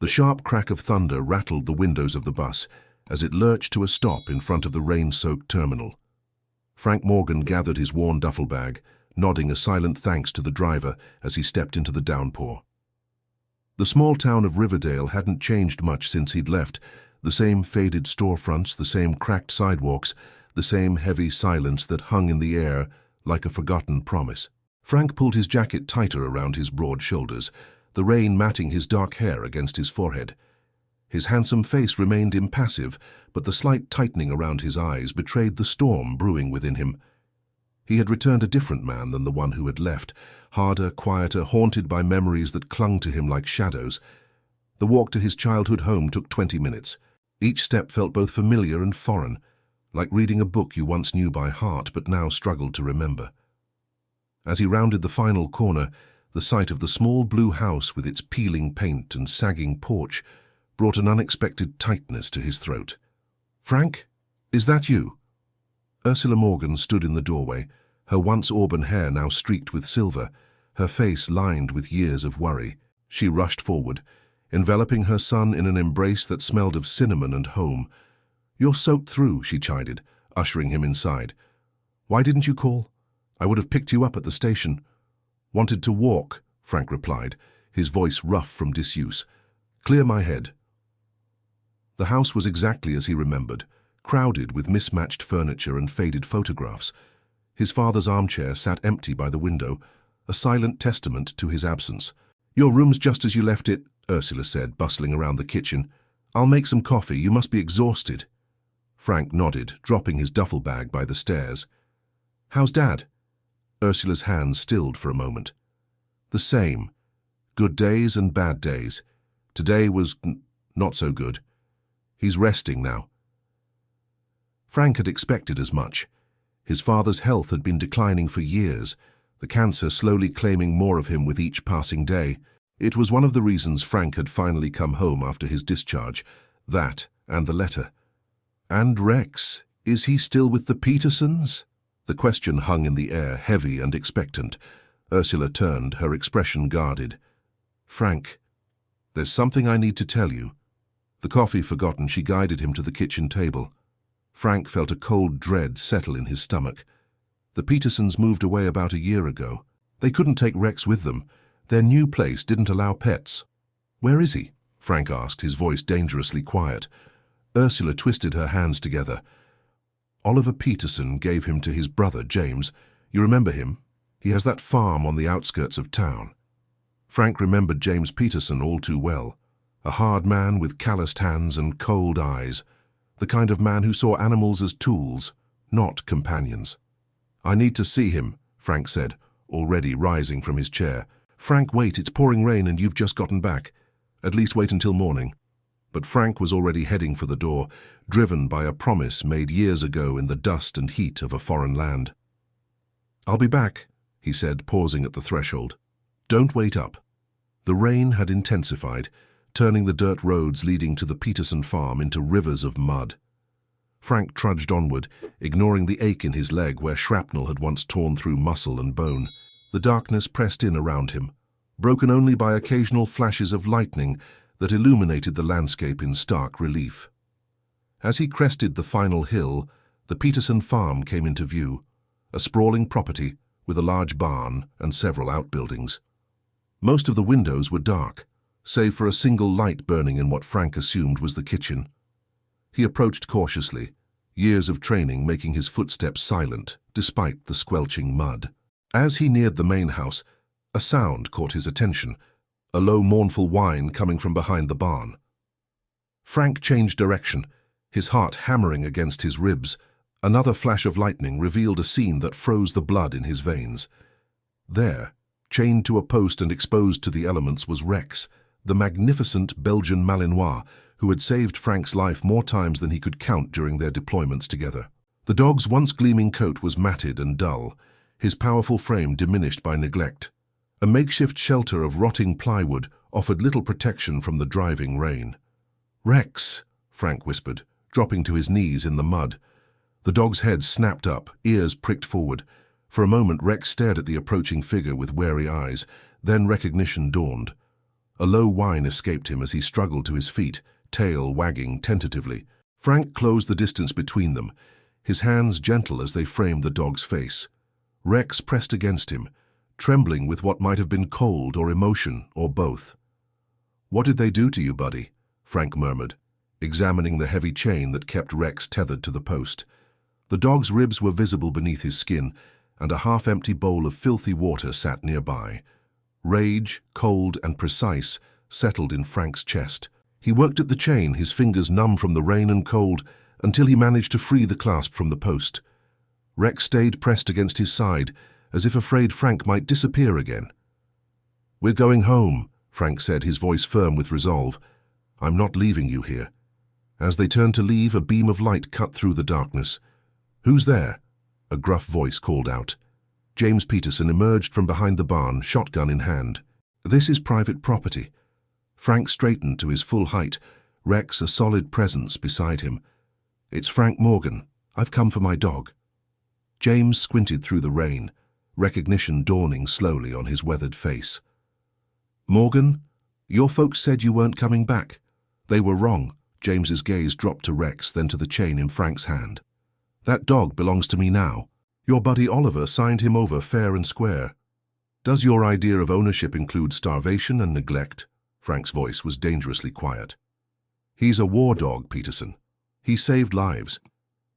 The sharp crack of thunder rattled the windows of the bus as it lurched to a stop in front of the rain-soaked terminal. Frank Morgan gathered his worn duffel bag, nodding a silent thanks to the driver as he stepped into the downpour. The small town of Riverdale hadn't changed much since he'd left. The same faded storefronts, the same cracked sidewalks, the same heavy silence that hung in the air like a forgotten promise. Frank pulled his jacket tighter around his broad shoulders, the rain matting his dark hair against his forehead. His handsome face remained impassive, but the slight tightening around his eyes betrayed the storm brewing within him. He had returned a different man than the one who had left, harder, quieter, haunted by memories that clung to him like shadows. The walk to his childhood home took 20 minutes. Each step felt both familiar and foreign, like reading a book you once knew by heart but now struggled to remember. As he rounded the final corner, the sight of the small blue house with its peeling paint and sagging porch brought an unexpected tightness to his throat. "Frank, is that you?" Ursula Morgan stood in the doorway, her once auburn hair now streaked with silver, her face lined with years of worry. She rushed forward, enveloping her son in an embrace that smelled of cinnamon and home. "You're soaked through," she chided, ushering him inside. "Why didn't you call? I would have picked you up at the station." "Wanted to walk," Frank replied, his voice rough from disuse. "Clear my head." The house was exactly as he remembered, crowded with mismatched furniture and faded photographs. His father's armchair sat empty by the window, a silent testament to his absence. "Your room's just as you left it," Ursula said, bustling around the kitchen. "I'll make some coffee. You must be exhausted." Frank nodded, dropping his duffel bag by the stairs. "How's Dad?" Ursula's hands stilled for a moment. "The same. Good days and bad days. Today was not so good. He's resting now." Frank had expected as much. His father's health had been declining for years, the cancer slowly claiming more of him with each passing day. It was one of the reasons Frank had finally come home after his discharge, that and the letter. "And Rex, is he still with the Petersons?" The question hung in the air, heavy and expectant. Ursula turned, her expression guarded. "Frank, there's something I need to tell you." The coffee forgotten, she guided him to the kitchen table. Frank felt a cold dread settle in his stomach. The Petersons moved away about a year ago. They couldn't take Rex with them. Their new place didn't allow pets. "Where is he?" Frank asked, his voice dangerously quiet. Ursula twisted her hands together. "Oliver Peterson gave him to his brother, James. You remember him? He has that farm on the outskirts of town." Frank remembered James Peterson all too well. A hard man with calloused hands and cold eyes. The kind of man who saw animals as tools, not companions. "I need to see him," Frank said, already rising from his chair. "Frank, wait, it's pouring rain and you've just gotten back. At least wait until morning." But Frank was already heading for the door, driven by a promise made years ago in the dust and heat of a foreign land. "I'll be back," he said, pausing at the threshold. "Don't wait up." The rain had intensified, turning the dirt roads leading to the Peterson farm into rivers of mud. Frank trudged onward, ignoring the ache in his leg where shrapnel had once torn through muscle and bone. The darkness pressed in around him, broken only by occasional flashes of lightning that illuminated the landscape in stark relief. As he crested the final hill, the Peterson farm came into view, a sprawling property with a large barn and several outbuildings. Most of the windows were dark, save for a single light burning in what Frank assumed was the kitchen. He approached cautiously, years of training making his footsteps silent despite the squelching mud. As he neared the main house, a sound caught his attention, a low, mournful whine coming from behind the barn. Frank changed direction, his heart hammering against his ribs. Another flash of lightning revealed a scene that froze the blood in his veins. There, chained to a post and exposed to the elements, was Rex, the magnificent Belgian Malinois who had saved Frank's life more times than he could count during their deployments together. The dog's once gleaming coat was matted and dull, his powerful frame diminished by neglect. A makeshift shelter of rotting plywood offered little protection from the driving rain. "Rex," Frank whispered, dropping to his knees in the mud. The dog's head snapped up, ears pricked forward. For a moment Rex stared at the approaching figure with wary eyes, then recognition dawned. A low whine escaped him as he struggled to his feet, tail wagging tentatively. Frank closed the distance between them, his hands gentle as they framed the dog's face. Rex pressed against him, trembling with what might have been cold or emotion, or both. "What did they do to you, buddy?" Frank murmured, examining the heavy chain that kept Rex tethered to the post. The dog's ribs were visible beneath his skin, and a half-empty bowl of filthy water sat nearby. Rage, cold and precise, settled in Frank's chest. He worked at the chain, his fingers numb from the rain and cold, until he managed to free the clasp from the post. Rex stayed pressed against his side, as if afraid Frank might disappear again. "We're going home," Frank said, his voice firm with resolve. "I'm not leaving you here." As they turned to leave, a beam of light cut through the darkness. "Who's there?" a gruff voice called out. James Peterson emerged from behind the barn, shotgun in hand. "This is private property." Frank straightened to his full height, Rex a solid presence beside him. "It's Frank Morgan. I've come for my dog." James squinted through the rain, recognition dawning slowly on his weathered face. "Morgan, your folks said you weren't coming back." "They were wrong." James's gaze dropped to Rex, then to the chain in Frank's hand. "That dog belongs to me now. Your buddy Oliver signed him over fair and square." "Does your idea of ownership include starvation and neglect?" Frank's voice was dangerously quiet. "He's a war dog, Peterson. He saved lives.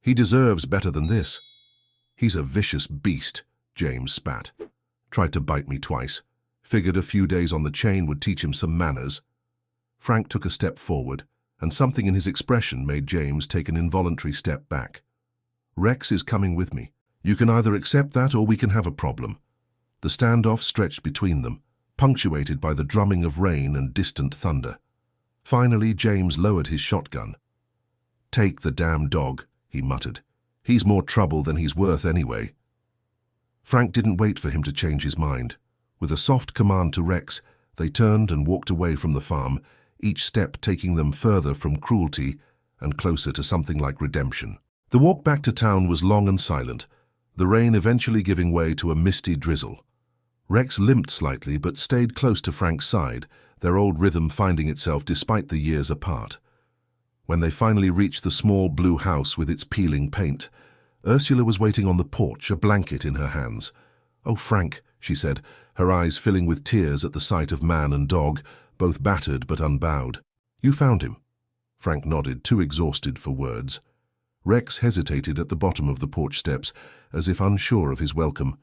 He deserves better than this." "He's a vicious beast," James spat. "Tried to bite me twice. Figured a few days on the chain would teach him some manners." Frank took a step forward, and something in his expression made James take an involuntary step back. "Rex is coming with me. You can either accept that or we can have a problem." The standoff stretched between them, punctuated by the drumming of rain and distant thunder. Finally, James lowered his shotgun. "Take the damn dog," he muttered. "He's more trouble than he's worth anyway." Frank didn't wait for him to change his mind. With a soft command to Rex, they turned and walked away from the farm, each step taking them further from cruelty and closer to something like redemption. The walk back to town was long and silent, the rain eventually giving way to a misty drizzle. Rex limped slightly but stayed close to Frank's side, their old rhythm finding itself despite the years apart. When they finally reached the small blue house with its peeling paint, Ursula was waiting on the porch, a blanket in her hands. "Oh, Frank," she said, her eyes filling with tears at the sight of man and dog, both battered but unbowed. "You found him?" Frank nodded, too exhausted for words. Rex hesitated at the bottom of the porch steps, as if unsure of his welcome.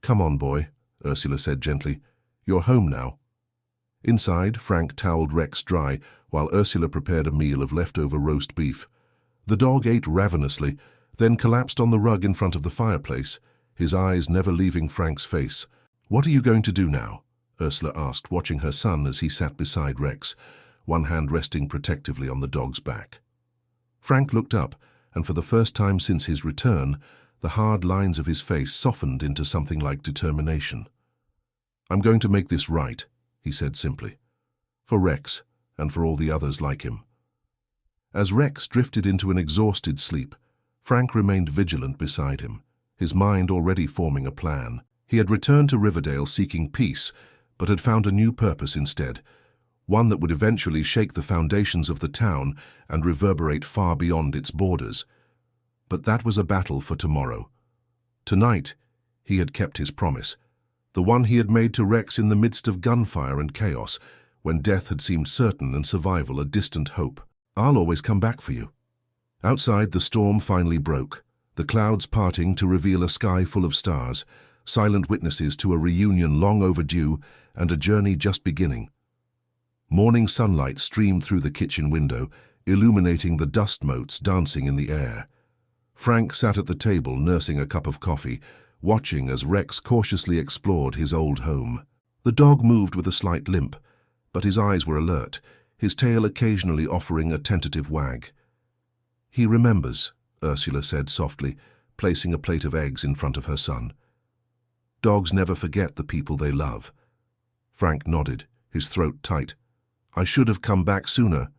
"Come on, boy," Ursula said gently. "You're home now." Inside, Frank toweled Rex dry, while Ursula prepared a meal of leftover roast beef. The dog ate ravenously, then collapsed on the rug in front of the fireplace, his eyes never leaving Frank's face. "What are you going to do now?" Ursula asked, watching her son as he sat beside Rex, one hand resting protectively on the dog's back. Frank looked up, and for the first time since his return, the hard lines of his face softened into something like determination. "I'm going to make this right," he said simply. "For Rex, and for all the others like him." As Rex drifted into an exhausted sleep, Frank remained vigilant beside him, his mind already forming a plan. He had returned to Riverdale seeking peace, but had found a new purpose instead, one that would eventually shake the foundations of the town and reverberate far beyond its borders. But that was a battle for tomorrow. Tonight, he had kept his promise, the one he had made to Rex in the midst of gunfire and chaos, when death had seemed certain and survival a distant hope. "I'll always come back for you." Outside, the storm finally broke, the clouds parting to reveal a sky full of stars, silent witnesses to a reunion long overdue and a journey just beginning. Morning sunlight streamed through the kitchen window, illuminating the dust motes dancing in the air. Frank sat at the table nursing a cup of coffee, watching as Rex cautiously explored his old home. The dog moved with a slight limp, but his eyes were alert, his tail occasionally offering a tentative wag. "He remembers," Ursula said softly, placing a plate of eggs in front of her son. "Dogs never forget the people they love." Frank nodded, his throat tight. "I should have come back sooner."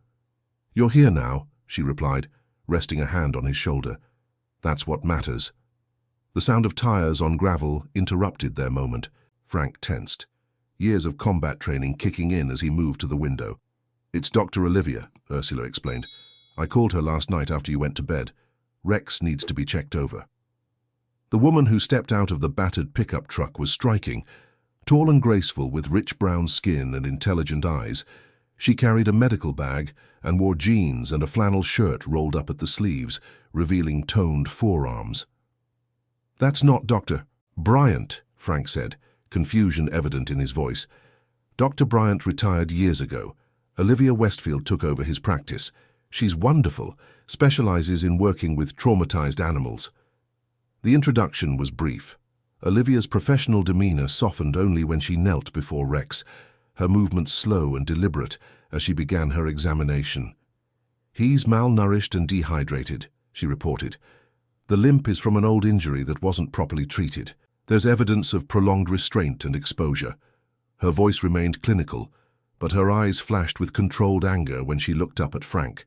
"You're here now," she replied, resting a hand on his shoulder. "That's what matters." The sound of tires on gravel interrupted their moment. Frank tensed. years of combat training kicking in as he moved to the window. "It's Dr. Olivia," Ursula explained. "I called her last night after you went to bed. Rex needs to be checked over." The woman who stepped out of the battered pickup truck was striking. Tall and graceful, with rich brown skin and intelligent eyes, she carried a medical bag and wore jeans and a flannel shirt rolled up at the sleeves, revealing toned forearms. "That's not Dr. Bryant," Frank said, confusion evident in his voice. "Dr. Bryant retired years ago. Olivia Westfield took over his practice. She's wonderful, specializes in working with traumatized animals." The introduction was brief. Olivia's professional demeanor softened only when she knelt before Rex, her movements slow and deliberate as she began her examination. "He's malnourished and dehydrated," she reported. "The limp is from an old injury that wasn't properly treated. There's evidence of prolonged restraint and exposure." Her voice remained clinical, but her eyes flashed with controlled anger when she looked up at Frank.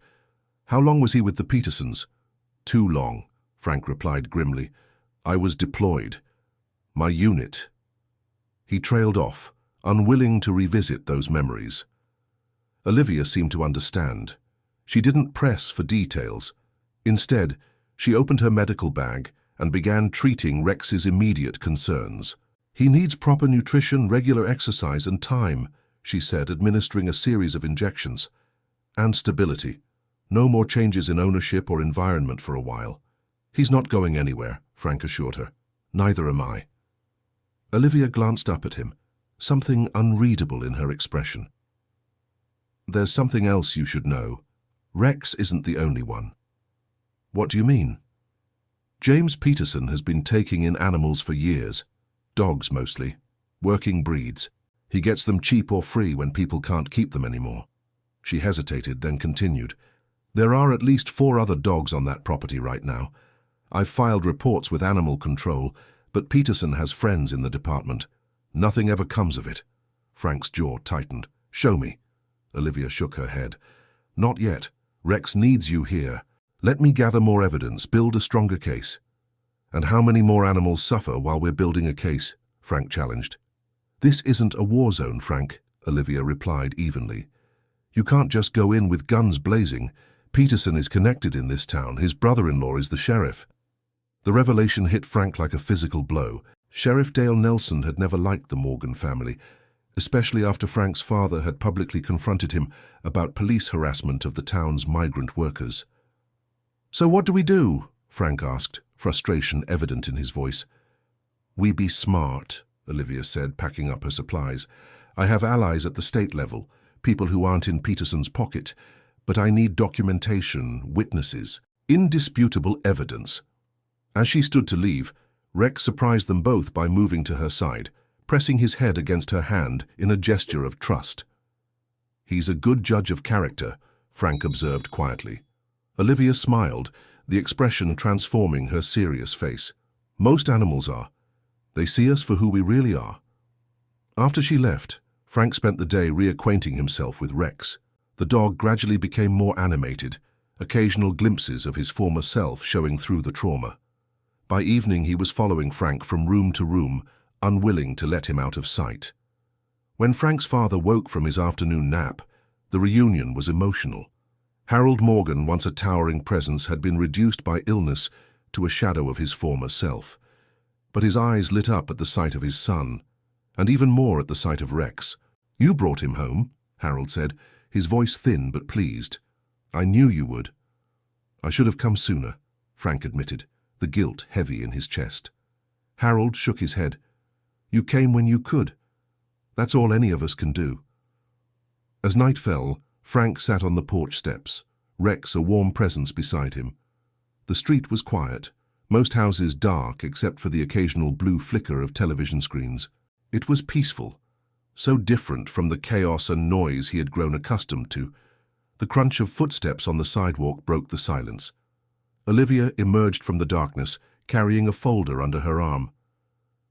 "How long was he with the Petersons?" "Too long," Frank replied grimly. "I was deployed. My unit." He trailed off, unwilling to revisit those memories. Olivia seemed to understand. She didn't press for details. Instead, she opened her medical bag and began treating Rex's immediate concerns. "He needs proper nutrition, regular exercise, and time," she said, administering a series of injections. "And stability. No more changes in ownership or environment for a while." "He's not going anywhere," Frank assured her. "Neither am I." Olivia glanced up at him, something unreadable in her expression. "There's something else you should know. Rex isn't the only one." "What do you mean?" "James Peterson has been taking in animals for years. Dogs mostly. Working breeds. He gets them cheap or free when people can't keep them anymore." She hesitated, then continued. "There are at least 4 other dogs on that property right now. I've filed reports with animal control, but Peterson has friends in the department. Nothing ever comes of it." Frank's jaw tightened. "Show me." Olivia shook her head. "Not yet. Rex needs you here. Let me gather more evidence, build a stronger case." "And how many more animals suffer while we're building a case?" Frank challenged. "This isn't a war zone, Frank," Olivia replied evenly. "You can't just go in with guns blazing. Peterson is connected in this town. His brother-in-law is the sheriff." The revelation hit Frank like a physical blow. Sheriff Dale Nelson had never liked the Morgan family, especially after Frank's father had publicly confronted him about police harassment of the town's migrant workers. "So what do we do?" Frank asked, frustration evident in his voice. "We be smart," Olivia said, packing up her supplies. "I have allies at the state level, people who aren't in Peterson's pocket, but I need documentation, witnesses, indisputable evidence." As she stood to leave, Rex surprised them both by moving to her side, pressing his head against her hand in a gesture of trust. "He's a good judge of character," Frank observed quietly. Olivia smiled, the expression transforming her serious face. "Most animals are. They see us for who we really are." After she left, Frank spent the day reacquainting himself with Rex. The dog gradually became more animated, occasional glimpses of his former self showing through the trauma. By evening, he was following Frank from room to room, unwilling to let him out of sight. When Frank's father woke from his afternoon nap, the reunion was emotional. Harold Morgan, once a towering presence, had been reduced by illness to a shadow of his former self. But his eyes lit up at the sight of his son, and even more at the sight of Rex. "You brought him home," Harold said, his voice thin but pleased. "I knew you would." "I should have come sooner," Frank admitted, the guilt heavy in his chest. Harold shook his head. "You came when you could. That's all any of us can do." As night fell, Frank sat on the porch steps, Rex a warm presence beside him. The street was quiet, most houses dark except for the occasional blue flicker of television screens. It was peaceful, so different from the chaos and noise he had grown accustomed to. The crunch of footsteps on the sidewalk broke the silence. Olivia emerged from the darkness, carrying a folder under her arm.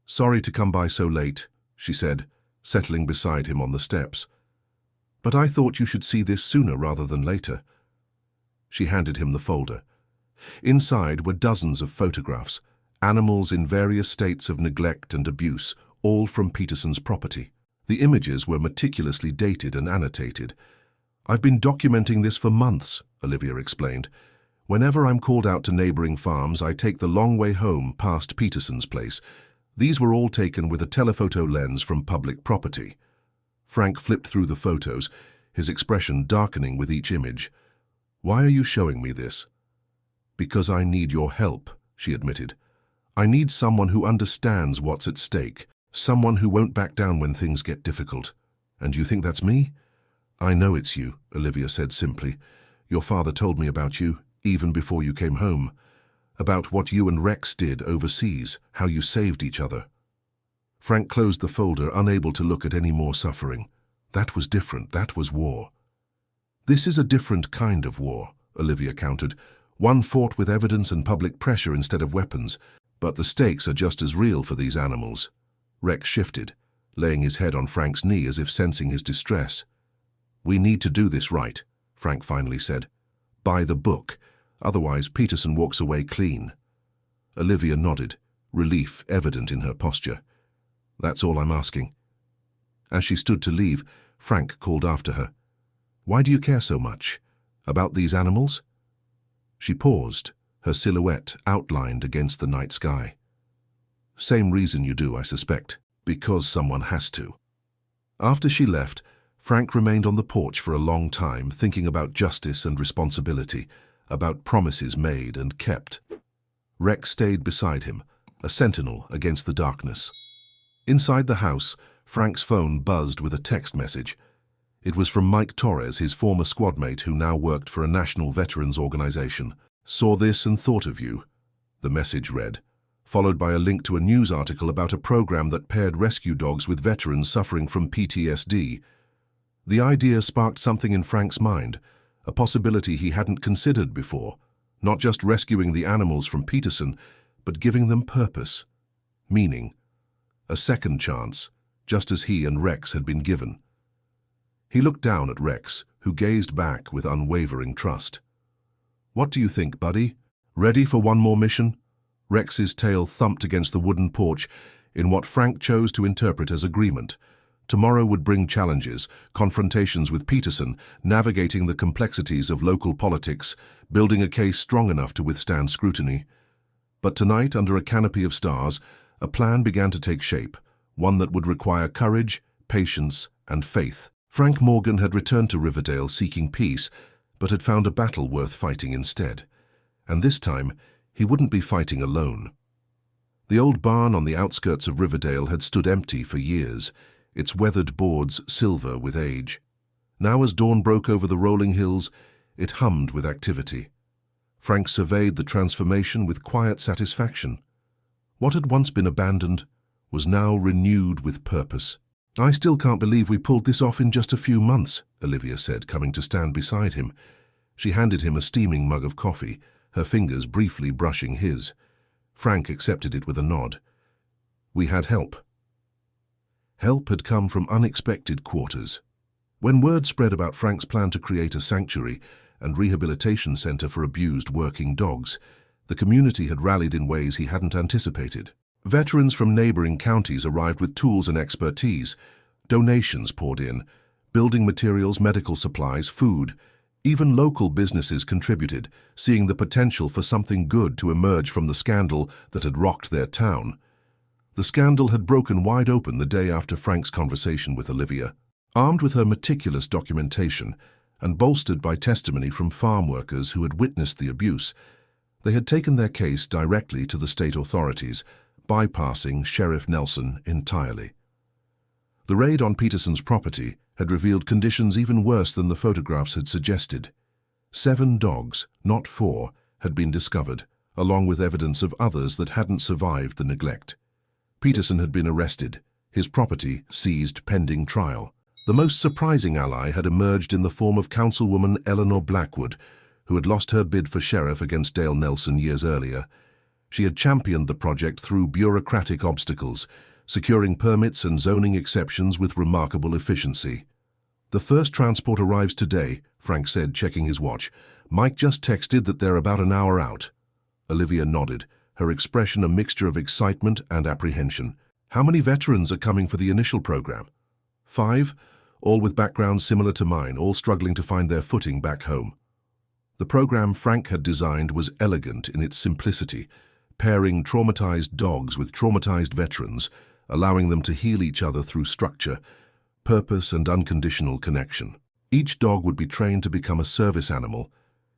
"Sorry to come by so late," she said, settling beside him on the steps. "But I thought you should see this sooner rather than later." She handed him the folder. Inside were dozens of photographs, animals in various states of neglect and abuse, all from Peterson's property. The images were meticulously dated and annotated. "I've been documenting this for months," Olivia explained. "Whenever I'm called out to neighboring farms, I take the long way home past Peterson's place. These were all taken with a telephoto lens from public property." Frank flipped through the photos, his expression darkening with each image. "Why are you showing me this?" "Because I need your help," she admitted. "I need someone who understands what's at stake, someone who won't back down when things get difficult. And you think that's me?" "I know it's you," Olivia said simply. "Your father told me about you, even before you came home. About what you and Rex did overseas, how you saved each other." Frank closed the folder, unable to look at any more suffering. "That was different. That was war." "This is a different kind of war," Olivia countered. "One fought with evidence and public pressure instead of weapons. But the stakes are just as real for these animals." Rex shifted, laying his head on Frank's knee as if sensing his distress. "We need to do this right," Frank finally said. "By the book. Otherwise, Peterson walks away clean." Olivia nodded, relief evident in her posture. "That's all I'm asking." As she stood to leave, Frank called after her. "Why do you care so much? About these animals?" She paused, her silhouette outlined against the night sky. "Same reason you do, I suspect. Because someone has to." After she left, Frank remained on the porch for a long time, thinking about justice and responsibility, about promises made and kept. Rex stayed beside him, a sentinel against the darkness. Inside the house, Frank's phone buzzed with a text message. It was from Mike Torres, his former squadmate who now worked for a national veterans organization. "Saw this and thought of you," the message read, followed by a link to a news article about a program that paired rescue dogs with veterans suffering from PTSD. The idea sparked something in Frank's mind, a possibility he hadn't considered before, not just rescuing the animals from Peterson, but giving them purpose, meaning, a second chance, just as he and Rex had been given. He looked down at Rex, who gazed back with unwavering trust. "What do you think, buddy? Ready for one more mission?" Rex's tail thumped against the wooden porch in what Frank chose to interpret as agreement. Tomorrow would bring challenges, confrontations with Peterson, navigating the complexities of local politics, building a case strong enough to withstand scrutiny. But tonight, under a canopy of stars, a plan began to take shape, one that would require courage, patience, and faith. Frank Morgan had returned to Riverdale seeking peace, but had found a battle worth fighting instead. And this time, he wouldn't be fighting alone. The old barn on the outskirts of Riverdale had stood empty for years, its weathered boards silver with age. Now as dawn broke over the rolling hills, it hummed with activity. Frank surveyed the transformation with quiet satisfaction. What had once been abandoned was now renewed with purpose. "I still can't believe we pulled this off in just a few months," Olivia said, coming to stand beside him. She handed him a steaming mug of coffee, her fingers briefly brushing his. Frank accepted it with a nod. "We had help." Help had come from unexpected quarters. When word spread about Frank's plan to create a sanctuary and rehabilitation center for abused working dogs, the community had rallied in ways he hadn't anticipated. Veterans from neighboring counties arrived with tools and expertise. Donations poured in, building materials, medical supplies, food. Even local businesses contributed, seeing the potential for something good to emerge from the scandal that had rocked their town. The scandal had broken wide open the day after Frank's conversation with Olivia. Armed with her meticulous documentation and bolstered by testimony from farm workers who had witnessed the abuse, they had taken their case directly to the state authorities, bypassing Sheriff Nelson entirely. The raid on Peterson's property had revealed conditions even worse than the photographs had suggested. 7 dogs, not 4, had been discovered, along with evidence of others that hadn't survived the neglect. Peterson had been arrested, his property seized pending trial. The most surprising ally had emerged in the form of Councilwoman Eleanor Blackwood, who had lost her bid for sheriff against Dale Nelson years earlier. She had championed the project through bureaucratic obstacles, securing permits and zoning exceptions with remarkable efficiency. "The first transport arrives today," Frank said, checking his watch. "Mike just texted that they're about an hour out." Olivia nodded, her expression a mixture of excitement and apprehension. "How many veterans are coming for the initial program?" 5, all with backgrounds similar to mine, all struggling to find their footing back home. The program Frank had designed was elegant in its simplicity, pairing traumatized dogs with traumatized veterans, allowing them to heal each other through structure, purpose, and unconditional connection. Each dog would be trained to become a service animal,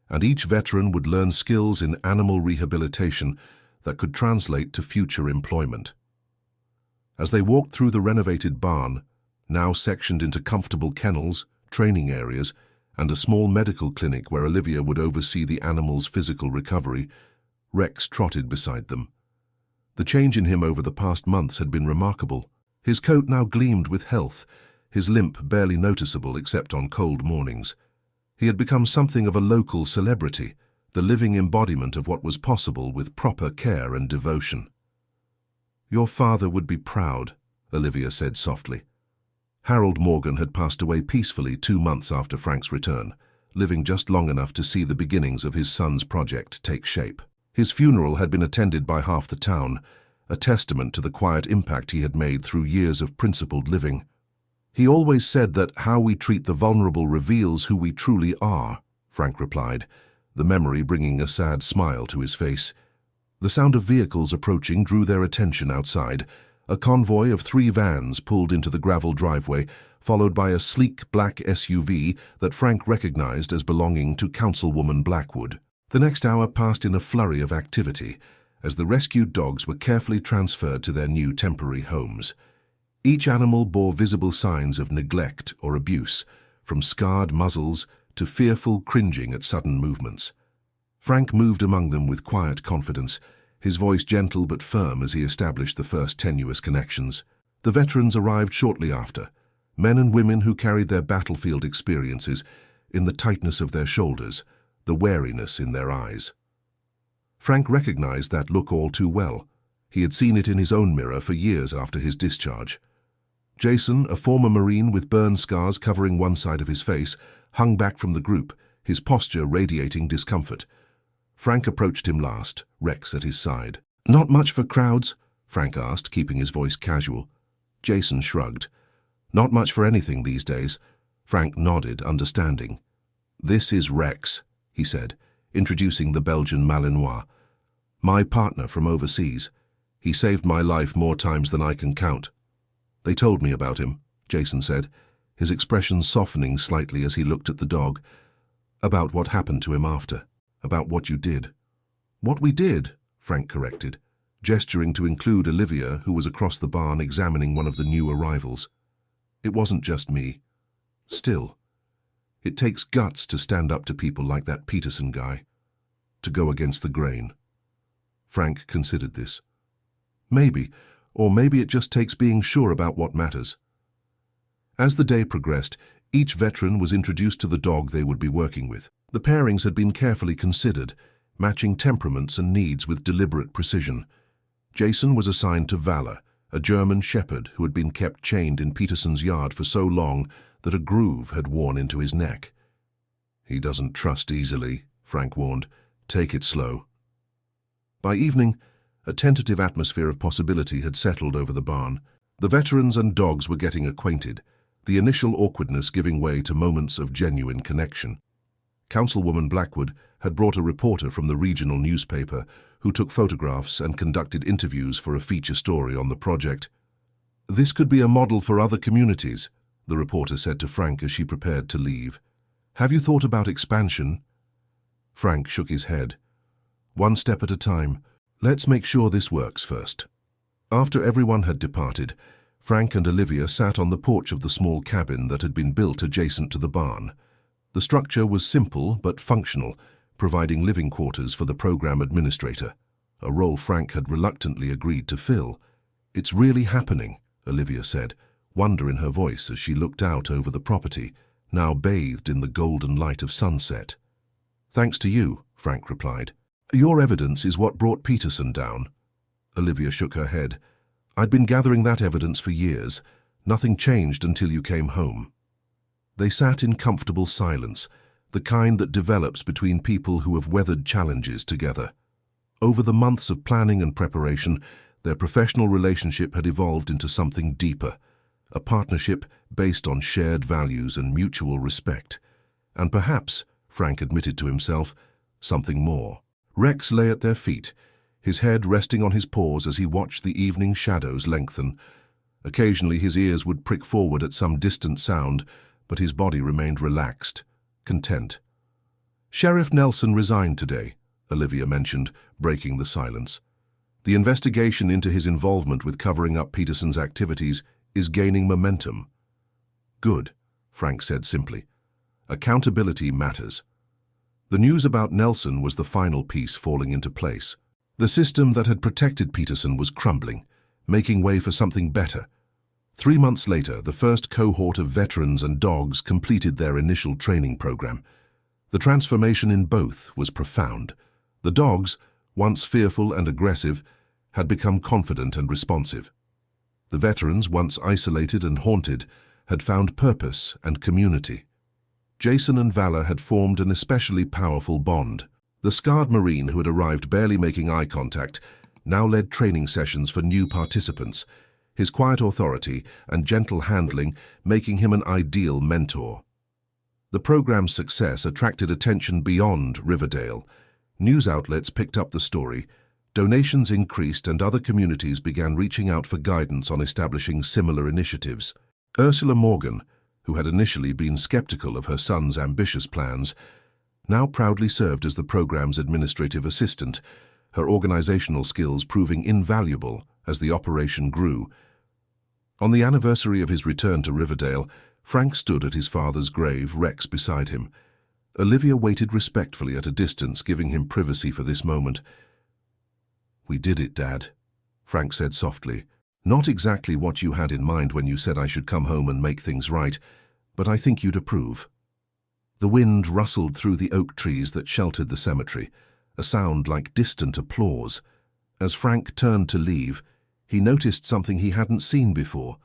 and each veteran would learn skills in animal rehabilitation that could translate to future employment. As they walked through the renovated barn, now sectioned into comfortable kennels, training areas, and a small medical clinic where Olivia would oversee the animal's physical recovery, Rex trotted beside them. The change in him over the past months had been remarkable. His coat now gleamed with health, his limp barely noticeable except on cold mornings. He had become something of a local celebrity, the living embodiment of what was possible with proper care and devotion. "Your father would be proud," Olivia said softly. Harold Morgan had passed away peacefully 2 months after Frank's return, living just long enough to see the beginnings of his son's project take shape. His funeral had been attended by half the town, a testament to the quiet impact he had made through years of principled living. "He always said that how we treat the vulnerable reveals who we truly are," Frank replied, the memory bringing a sad smile to his face. The sound of vehicles approaching drew their attention outside. A convoy of 3 vans pulled into the gravel driveway, followed by a sleek black SUV that Frank recognized as belonging to Councilwoman Blackwood. The next hour passed in a flurry of activity, as the rescued dogs were carefully transferred to their new temporary homes. Each animal bore visible signs of neglect or abuse, from scarred muzzles to fearful cringing at sudden movements. Frank moved among them with quiet confidence, his voice gentle but firm as he established the first tenuous connections. The veterans arrived shortly after, men and women who carried their battlefield experiences in the tightness of their shoulders, the wariness in their eyes. Frank recognized that look all too well. He had seen it in his own mirror for years after his discharge. Jason, a former Marine with burn scars covering one side of his face, hung back from the group, his posture radiating discomfort. Frank approached him last, Rex at his side. "Not much for crowds?" Frank asked, keeping his voice casual. Jason shrugged. "Not much for anything these days." Frank nodded, understanding. "This is Rex," he said, introducing the Belgian Malinois. "My partner from overseas. He saved my life more times than I can count." "They told me about him," Jason said, his expression softening slightly as he looked at the dog. "About what happened to him after. About what you did." "What we did," Frank corrected, gesturing to include Olivia, who was across the barn examining one of the new arrivals. "It wasn't just me. Still, it takes guts to stand up to people like that Peterson guy, to go against the grain." Frank considered this. Maybe, or maybe it just takes being sure about what matters. As the day progressed, each veteran was introduced to the dog they would be working with. The pairings had been carefully considered, matching temperaments and needs with deliberate precision. Jason was assigned to Valor, a German shepherd who had been kept chained in Peterson's yard for so long that a groove had worn into his neck. "He doesn't trust easily," Frank warned. "Take it slow." By evening, a tentative atmosphere of possibility had settled over the barn. The veterans and dogs were getting acquainted, the initial awkwardness giving way to moments of genuine connection. Councilwoman Blackwood had brought a reporter from the regional newspaper who took photographs and conducted interviews for a feature story on the project. "This could be a model for other communities," the reporter said to Frank as she prepared to leave. "Have you thought about expansion?" Frank shook his head. "One step at a time. Let's make sure this works first." After everyone had departed, Frank and Olivia sat on the porch of the small cabin that had been built adjacent to the barn. The structure was simple but functional, providing living quarters for the program administrator, a role Frank had reluctantly agreed to fill. "It's really happening," Olivia said, wonder in her voice as she looked out over the property, now bathed in the golden light of sunset. "Thanks to you," Frank replied. "Your evidence is what brought Peterson down." Olivia shook her head. "I'd been gathering that evidence for years. Nothing changed until you came home." They sat in comfortable silence, the kind that develops between people who have weathered challenges together. Over the months of planning and preparation, their professional relationship had evolved into something deeper, a partnership based on shared values and mutual respect. And perhaps, Frank admitted to himself, something more. Rex lay at their feet, his head resting on his paws as he watched the evening shadows lengthen. Occasionally his ears would prick forward at some distant sound, but his body remained relaxed, content. "Sheriff Nelson resigned today," Olivia mentioned, breaking the silence. "The investigation into his involvement with covering up Peterson's activities is gaining momentum." "Good," Frank said simply. "Accountability matters." The news about Nelson was the final piece falling into place. The system that had protected Peterson was crumbling, making way for something better. 3 months later, the first cohort of veterans and dogs completed their initial training program. The transformation in both was profound. The dogs, once fearful and aggressive, had become confident and responsive. The veterans, once isolated and haunted, had found purpose and community. Jason and Valor had formed an especially powerful bond. The scarred Marine, who had arrived barely making eye contact, now led training sessions for new participants, his quiet authority and gentle handling making him an ideal mentor. The program's success attracted attention beyond Riverdale. News outlets picked up the story, donations increased, and other communities began reaching out for guidance on establishing similar initiatives. Ursula Morgan, who had initially been skeptical of her son's ambitious plans, now proudly served as the program's administrative assistant, her organizational skills proving invaluable as the operation grew. On the anniversary of his return to Riverdale, Frank stood at his father's grave, Rex beside him. Olivia waited respectfully at a distance, giving him privacy for this moment. "We did it, Dad," Frank said softly. "Not exactly what you had in mind when you said I should come home and make things right, but I think you'd approve." The wind rustled through the oak trees that sheltered the cemetery, a sound like distant applause. As Frank turned to leave, he noticed something he hadn't seen before: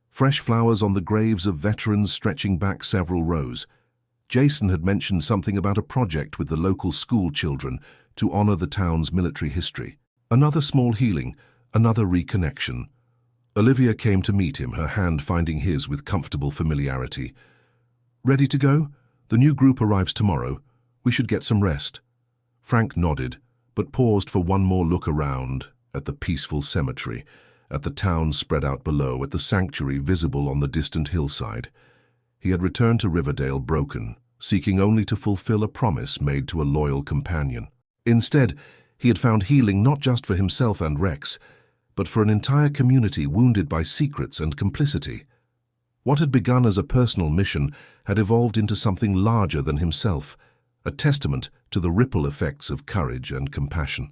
fresh flowers on the graves of veterans stretching back several rows. Jason had mentioned something about a project with the local school children to honor the town's military history. Another small healing, another reconnection. Olivia came to meet him, her hand finding his with comfortable familiarity. "Ready to go? The new group arrives tomorrow. We should get some rest." Frank nodded, but paused for one more look around, at the peaceful cemetery, at the town spread out below, at the sanctuary visible on the distant hillside. He had returned to Riverdale broken, seeking only to fulfill a promise made to a loyal companion. Instead, he had found healing not just for himself and Rex, but for an entire community wounded by secrets and complicity. What had begun as a personal mission had evolved into something larger than himself, a testament to the ripple effects of courage and compassion.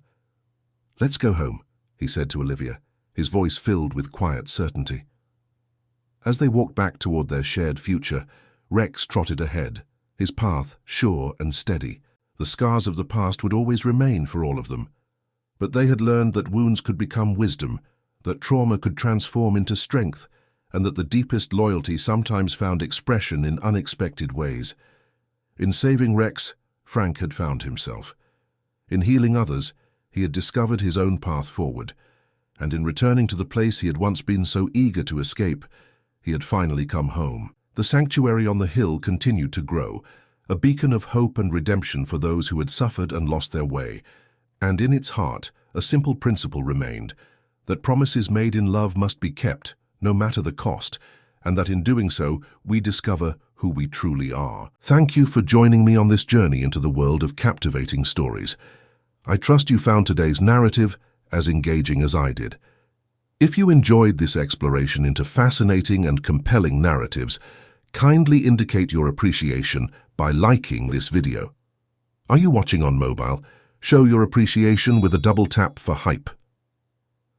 "Let's go home," he said to Olivia, his voice filled with quiet certainty. As they walked back toward their shared future, Rex trotted ahead, his path sure and steady. The scars of the past would always remain for all of them. But they had learned that wounds could become wisdom, that trauma could transform into strength, and that the deepest loyalty sometimes found expression in unexpected ways. In saving Rex, Frank had found himself. In healing others, he had discovered his own path forward. And in returning to the place he had once been so eager to escape, he had finally come home. The sanctuary on the hill continued to grow, a beacon of hope and redemption for those who had suffered and lost their way. And in its heart, a simple principle remained, that promises made in love must be kept, no matter the cost, and that in doing so, we discover who we truly are. Thank you for joining me on this journey into the world of captivating stories. I trust you found today's narrative as engaging as I did. If you enjoyed this exploration into fascinating and compelling narratives, kindly indicate your appreciation by liking this video. Are you watching on mobile? Show your appreciation with a double tap for hype.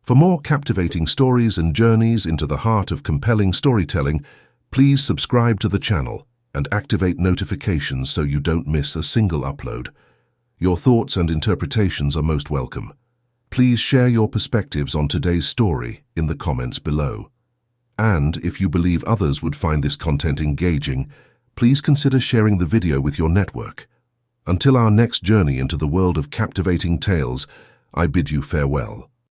For more captivating stories and journeys into the heart of compelling storytelling, please subscribe to the channel and activate notifications so you don't miss a single upload. Your thoughts and interpretations are most welcome. Please share your perspectives on today's story in the comments below. And if you believe others would find this content engaging, please consider sharing the video with your network. Until our next journey into the world of captivating tales, I bid you farewell.